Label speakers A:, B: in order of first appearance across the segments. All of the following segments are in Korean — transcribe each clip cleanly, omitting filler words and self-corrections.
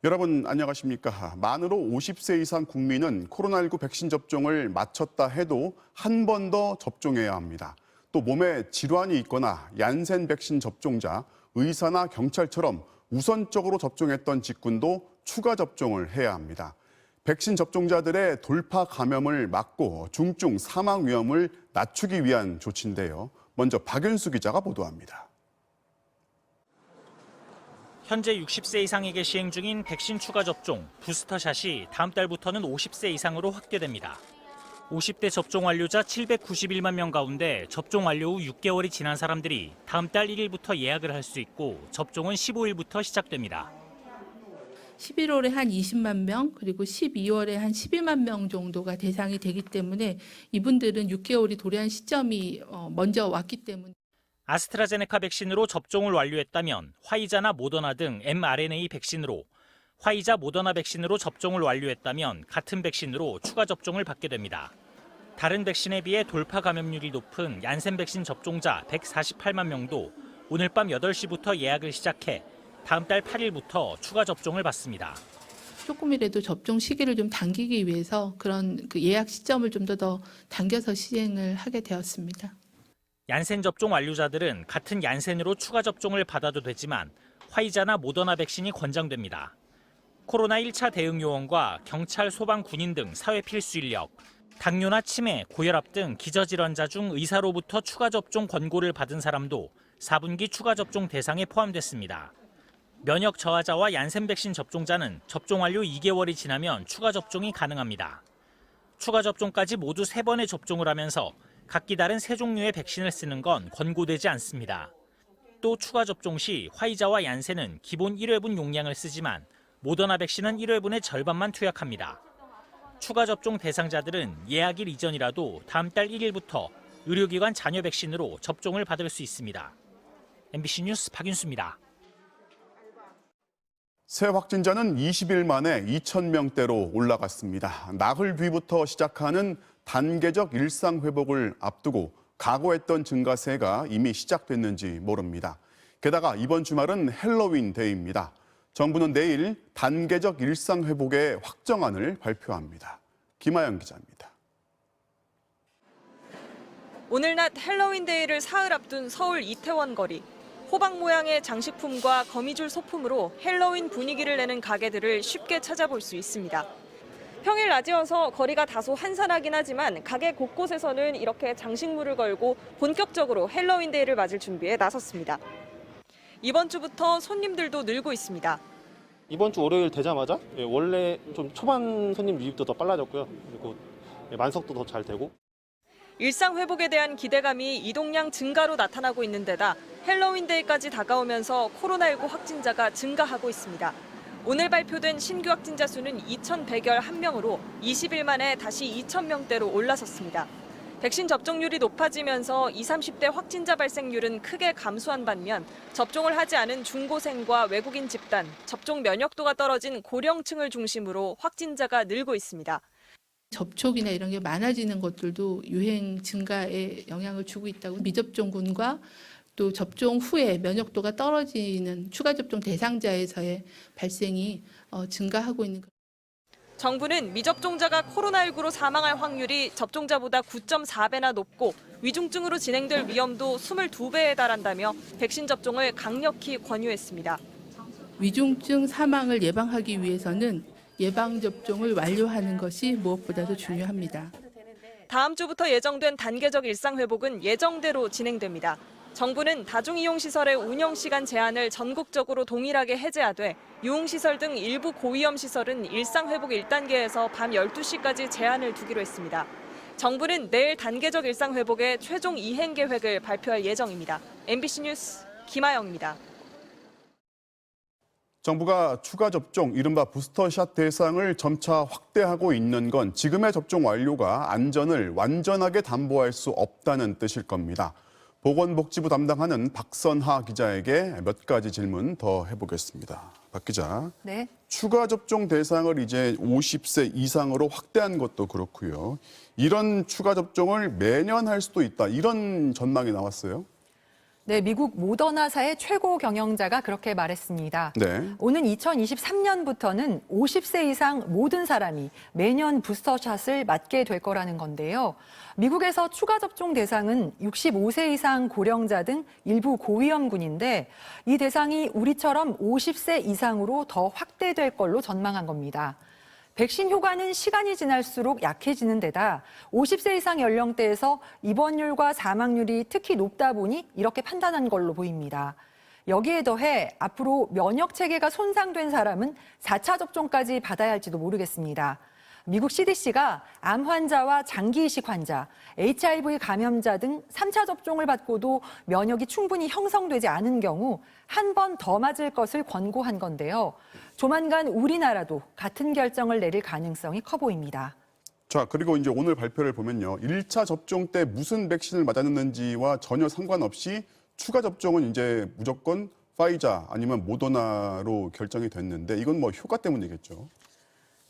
A: 여러분 안녕하십니까? 만으로 50세 이상 국민은 코로나19 백신 접종을 마쳤다 해도 한 번 더 접종해야 합니다. 또 몸에 질환이 있거나 얀센 백신 접종자, 의사나 경찰처럼 우선적으로 접종했던 직군도 추가 접종을 해야 합니다. 백신 접종자들의 돌파 감염을 막고 중증 사망 위험을 낮추기 위한 조치인데요. 먼저 박윤수 기자가 보도합니다.
B: 현재 60세 이상에게 시행 중인 백신 추가 접종, 부스터샷이 다음 달부터는 50세 이상으로 확대됩니다. 50대 접종 완료자 791만 명 가운데 접종 완료 후 6개월이 지난 사람들이 다음 달 1일부터 예약을 할 수 있고 접종은 15일부터 시작됩니다.
C: 11월에 한 20만 명, 그리고 12월에 한 11만 명 정도가 대상이 되기 때문에 이분들은 6개월이 도래한 시점이 먼저 왔기 때문에
B: 아스트라제네카 백신으로 접종을 완료했다면 화이자나 모더나 등 mRNA 백신으로, 화이자 모더나 백신으로 접종을 완료했다면 같은 백신으로 추가 접종을 받게 됩니다. 다른 백신에 비해 돌파 감염률이 높은 얀센 백신 접종자 148만 명도 오늘 밤 8시부터 예약을 시작해 다음 달 8일부터 추가 접종을 받습니다.
C: 조금이라도 접종 시기를 좀 당기기 위해서 그런 예약 시점을 좀 더 당겨서 시행을 하게 되었습니다.
B: 얀센 접종 완료자들은 같은 얀센으로 추가 접종을 받아도 되지만 화이자나 모더나 백신이 권장됩니다. 코로나 1차 대응 요원과 경찰, 소방, 군인 등 사회 필수 인력, 당뇨나 치매, 고혈압 등 기저질환자 중 의사로부터 추가 접종 권고를 받은 사람도 4분기 추가 접종 대상에 포함됐습니다. 면역 저하자와 얀센 백신 접종자는 접종 완료 2개월이 지나면 추가 접종이 가능합니다. 추가 접종까지 모두 3번의 접종을 하면서 각기 다른 3종류의 백신을 쓰는 건 권고되지 않습니다. 또 추가 접종 시 화이자와 얀센은 기본 1회분 용량을 쓰지만 모더나 백신은 1회분의 절반만 투약합니다. 추가 접종 대상자들은 예약일 이전이라도 다음 달 1일부터 의료기관 잔여 백신으로 접종을 받을 수 있습니다. MBC 뉴스 박윤수입니다.
A: 새 확진자는 20일 만에 2,000명대로 올라갔습니다. 나흘 뒤부터 시작하는 단계적 일상 회복을 앞두고 각오했던 증가세가 이미 시작됐는지 모릅니다. 게다가 이번 주말은 헬로윈 데이입니다. 정부는 내일 단계적 일상 회복의 확정안을 발표합니다. 김아영 기자입니다.
D: 오늘 낮 헬로윈 데이를 사흘 앞둔 서울 이태원 거리. 호박 모양의 장식품과 거미줄 소품으로 헬로윈 분위기를 내는 가게들을 쉽게 찾아볼 수 있습니다. 평일 낮이어서 거리가 다소 한산하긴 하지만 가게 곳곳에서는 이렇게 장식물을 걸고 본격적으로 헬로윈 데이를 맞을 준비에 나섰습니다. 이번 주부터 손님들도 늘고 있습니다.
E: 이번 주 월요일 되자마자 원래 좀 초반 손님 유입도 더 빨라졌고요. 그리고 만석도 더 잘 되고.
D: 일상 회복에 대한 기대감이 이동량 증가로 나타나고 있는 데다 헬로윈 데이까지 다가오면서 코로나19 확진자가 증가하고 있습니다. 오늘 발표된 신규 확진자 수는 2,111명으로 20일 만에 다시 2,000명대로 올라섰습니다. 백신 접종률이 높아지면서 20, 30대 확진자 발생률은 크게 감소한 반면 접종을 하지 않은 중고생과 외국인 집단, 접종 면역도가 떨어진 고령층을 중심으로 확진자가 늘고 있습니다.
C: 접촉이나 이런 게 많아지는 것들도 유행 증가에 영향을 주고 있다고, 미접종군과 또 접종 후에 면역도가 떨어지는 추가 접종 대상자에서의 발생이 증가하고 있는 것.
D: 정부는 미접종자가 코로나19로 사망할 확률이 접종자보다 9.4배나 높고 위중증으로 진행될 위험도 22배에 달한다며 백신 접종을 강력히 권유했습니다.
C: 위중증 사망을 예방하기 위해서는 예방접종을 완료하는 것이 무엇보다도 중요합니다.
D: 다음 주부터 예정된 단계적 일상 회복은 예정대로 진행됩니다. 정부는 다중이용시설의 운영시간 제한을 전국적으로 동일하게 해제하되 유흥시설 등 일부 고위험 시설은 일상 회복 1단계에서 밤 12시까지 제한을 두기로 했습니다. 정부는 내일 단계적 일상 회복의 최종 이행 계획을 발표할 예정입니다. MBC 뉴스 김아영입니다.
A: 정부가 추가 접종, 이른바 부스터샷 대상을 점차 확대하고 있는 건 지금의 접종 완료가 안전을 완전하게 담보할 수 없다는 뜻일 겁니다. 보건복지부 담당하는 박선하 기자에게 몇 가지 질문 더 해보겠습니다. 박 기자,
F: 네.
A: 추가 접종 대상을 이제 50세 이상으로 확대한 것도 그렇고요. 이런 추가 접종을 매년 할 수도 있다, 이런 전망이 나왔어요.
F: 네, 미국 모더나사의 최고 경영자가 그렇게 말했습니다.
A: 네.
F: 오는 2023년부터는 50세 이상 모든 사람이 매년 부스터샷을 맞게 될 거라는 건데요. 미국에서 추가 접종 대상은 65세 이상 고령자 등 일부 고위험군인데 이 대상이 우리처럼 50세 이상으로 더 확대될 걸로 전망한 겁니다. 백신 효과는 시간이 지날수록 약해지는 데다 50세 이상 연령대에서 입원율과 사망률이 특히 높다 보니 이렇게 판단한 걸로 보입니다. 여기에 더해 앞으로 면역 체계가 손상된 사람은 4차 접종까지 받아야 할지도 모르겠습니다. 미국 CDC가 암 환자와 장기 이식 환자, HIV 감염자 등 3차 접종을 받고도 면역이 충분히 형성되지 않은 경우 한 번 더 맞을 것을 권고한 건데요. 조만간 우리나라도 같은 결정을 내릴 가능성이 커 보입니다.
A: 자, 그리고 이제 오늘 발표를 보면요. 1차 접종 때 무슨 백신을 맞았는지와 전혀 상관없이 추가 접종은 이제 무조건 파이자 아니면 모더나로 결정이 됐는데 이건 뭐 효과 때문이겠죠.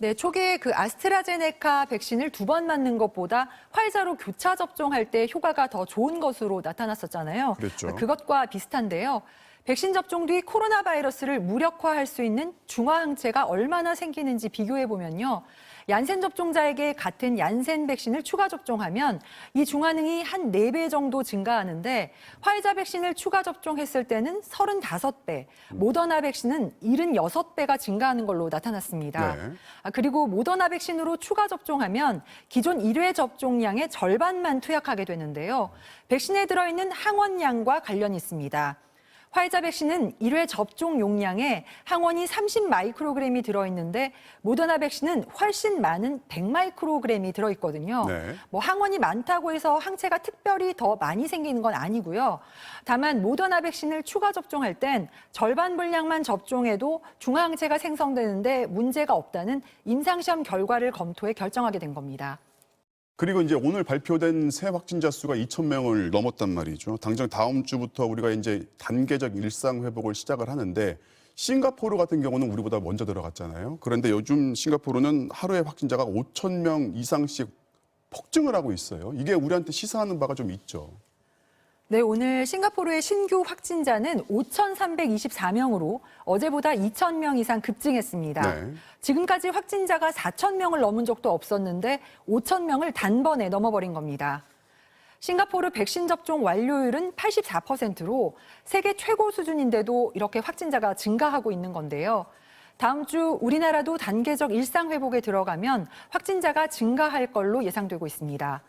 F: 네, 초기에 그 아스트라제네카 백신을 2번 맞는 것보다 화이자로 교차 접종할 때 효과가 더 좋은 것으로 나타났었잖아요.
A: 그랬죠.
F: 그것과 비슷한데요. 백신 접종 뒤 코로나 바이러스를 무력화할 수 있는 중화항체가 얼마나 생기는지 비교해 보면요. 얀센 접종자에게 같은 얀센 백신을 추가 접종하면 이 중화능이 한 4배 정도 증가하는데 화이자 백신을 추가 접종했을 때는 35배, 모더나 백신은 76배가 증가하는 걸로 나타났습니다.
A: 네.
F: 그리고 모더나 백신으로 추가 접종하면 기존 1회 접종량의 절반만 투약하게 되는데요. 백신에 들어있는 항원량과 관련이 있습니다. 화이자 백신은 1회 접종 용량에 항원이 30마이크로그램이 들어있는데 모더나 백신은 훨씬 많은 100마이크로그램이 들어있거든요.
A: 네.
F: 뭐 항원이 많다고 해서 항체가 특별히 더 많이 생기는 건 아니고요. 다만 모더나 백신을 추가 접종할 땐 절반 분량만 접종해도 중화항체가 생성되는데 문제가 없다는 임상시험 결과를 검토해 결정하게 된 겁니다.
A: 그리고 이제 오늘 발표된 새 확진자 수가 2,000명을 넘었단 말이죠. 당장 다음 주부터 우리가 이제 단계적 일상 회복을 시작을 하는데 싱가포르 같은 경우는 우리보다 먼저 들어갔잖아요. 그런데 요즘 싱가포르는 하루에 확진자가 5,000명 이상씩 폭증을 하고 있어요. 이게 우리한테 시사하는 바가 좀 있죠.
F: 네, 오늘 싱가포르의 신규 확진자는 5,324명으로 어제보다 2,000명 이상 급증했습니다.
A: 네.
F: 지금까지 확진자가 4,000명을 넘은 적도 없었는데 5,000명을 단번에 넘어버린 겁니다. 싱가포르 백신 접종 완료율은 84%로 세계 최고 수준인데도 이렇게 확진자가 증가하고 있는 건데요. 다음 주 우리나라도 단계적 일상 회복에 들어가면 확진자가 증가할 걸로 예상되고 있습니다.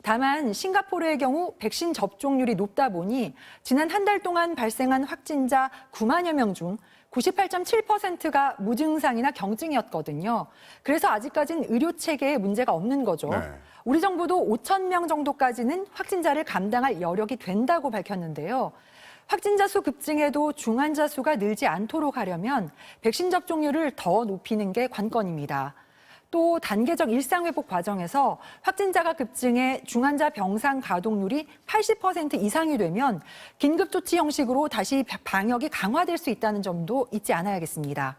F: 다만 싱가포르의 경우 백신 접종률이 높다 보니 지난 한 달 동안 발생한 확진자 9만여 명 중 98.7%가 무증상이나 경증이었거든요. 그래서 아직까지는 의료 체계에 문제가 없는 거죠.
A: 네.
F: 우리 정부도 5,000명 정도까지는 확진자를 감당할 여력이 된다고 밝혔는데요. 확진자 수 급증에도 중환자 수가 늘지 않도록 하려면 백신 접종률을 더 높이는 게 관건입니다. 또 단계적 일상회복 과정에서 확진자가 급증해 중환자 병상 가동률이 80% 이상이 되면 긴급조치 형식으로 다시 방역이 강화될 수 있다는 점도 잊지 않아야겠습니다.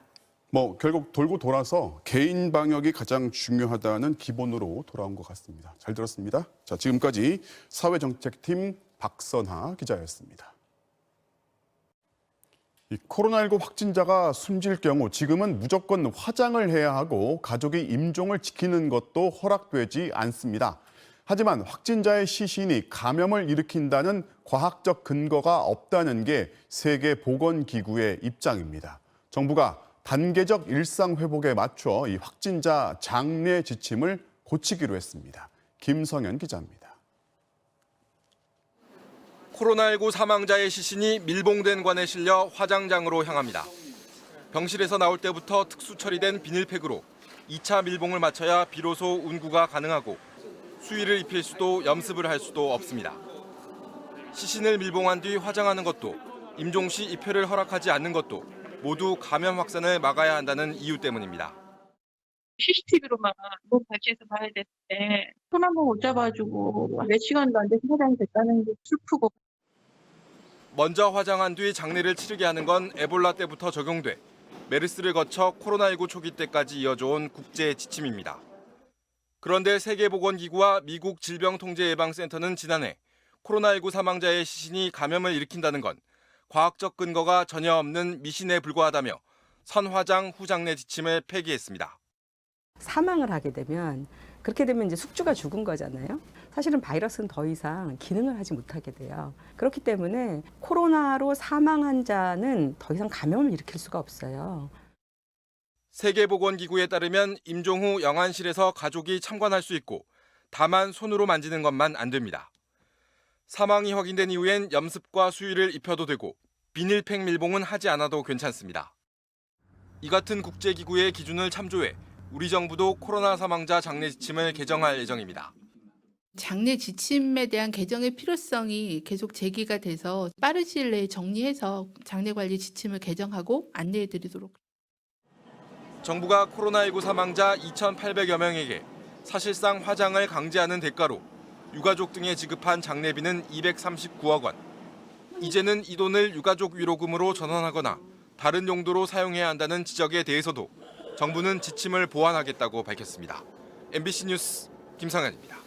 A: 뭐 결국 돌고 돌아서 개인 방역이 가장 중요하다는 기본으로 돌아온 것 같습니다. 잘 들었습니다. 자, 지금까지 사회정책팀 박선하 기자였습니다. 이 코로나19 확진자가 숨질 경우 지금은 무조건 화장을 해야 하고 가족이 임종을 지키는 것도 허락되지 않습니다. 하지만 확진자의 시신이 감염을 일으킨다는 과학적 근거가 없다는 게 세계보건기구의 입장입니다. 정부가 단계적 일상 회복에 맞춰 이 확진자 장례 지침을 고치기로 했습니다. 김성현 기자입니다.
G: 코로나19 사망자의 시신이 밀봉된 관에 실려 화장장으로 향합니다. 병실에서 나올 때부터 특수 처리된 비닐팩으로 2차 밀봉을 마쳐야 비로소 운구가 가능하고 수의를 입힐 수도 염습을 할 수도 없습니다. 시신을 밀봉한 뒤 화장하는 것도 임종 시 입회를 허락하지 않는 것도 모두 감염 확산을 막아야 한다는 이유 때문입니다.
H: CCTV로만 몸 발치해서 봐야 될 때 손 한 번 못 잡아주고 몇 시간도 안 돼서 화장이 됐다는 게 슬프고.
G: 먼저 화장한 뒤 장례를 치르게 하는 건 에볼라 때부터 적용돼 메르스를 거쳐 코로나19 초기 때까지 이어져온 국제 지침입니다. 그런데 세계보건기구와 미국 질병통제예방센터는 지난해 코로나19 사망자의 시신이 감염을 일으킨다는 건 과학적 근거가 전혀 없는 미신에 불과하다며 선화장 후장내 지침을 폐기했습니다.
I: 사망을 하게 되면 그렇게 되면 이제 숙주가 죽은 거잖아요. 사실은 바이러스는 더 이상 기능을 하지 못하게 돼요. 그렇기 때문에 코로나로 사망한 자는 더 이상 감염을 일으킬 수가 없어요.
G: 세계보건기구에 따르면 임종 후 영안실에서 가족이 참관할 수 있고 다만 손으로 만지는 것만 안 됩니다. 사망이 확인된 이후엔 염습과 수의를 입혀도 되고 비닐팩 밀봉은 하지 않아도 괜찮습니다. 이 같은 국제기구의 기준을 참조해 우리 정부도 코로나 사망자 장례 지침을 개정할 예정입니다.
C: 장례 지침에 대한 개정의 필요성이 계속 제기가 돼서 빠른 시일 내에 정리해서 장례 관리 지침을 개정하고 안내해 드리도록.
G: 정부가 코로나19 사망자 2,800여 명에게 사실상 화장을 강제하는 대가로 유가족 등에 지급한 장례비는 239억 원. 이제는 이 돈을 유가족 위로금으로 전환하거나 다른 용도로 사용해야 한다는 지적에 대해서도 정부는 지침을 보완하겠다고 밝혔습니다. MBC 뉴스 김성현입니다.